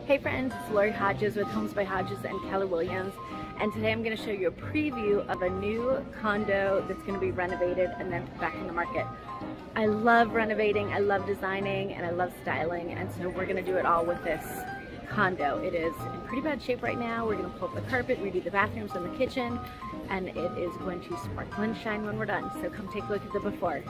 Hey friends, it's Lori Hodges with Homes by Hodges and Keller Williams, and today I'm going to show you a preview of a new condo that's going to be renovated and then put back in the market. I love renovating, I love designing, and I love styling, and so we're going to do it all with this condo. It is in pretty bad shape right now. We're going to pull up the carpet, redo the bathrooms and the kitchen, and it is going to sparkle and shine when we're done. So come take a look at the before.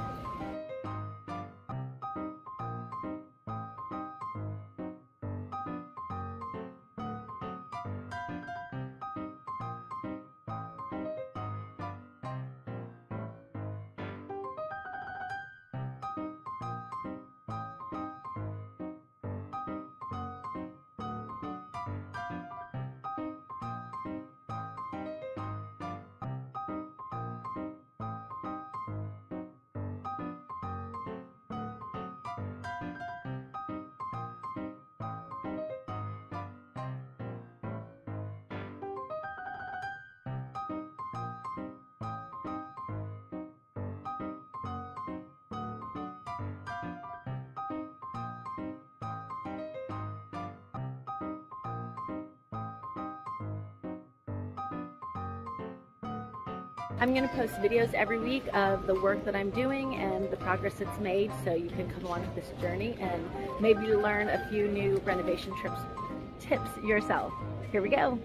I'm going to post videos every week of the work that I'm doing and the progress it's made, so you can come along with this journey and maybe learn a few new renovation tips yourself. Here we go.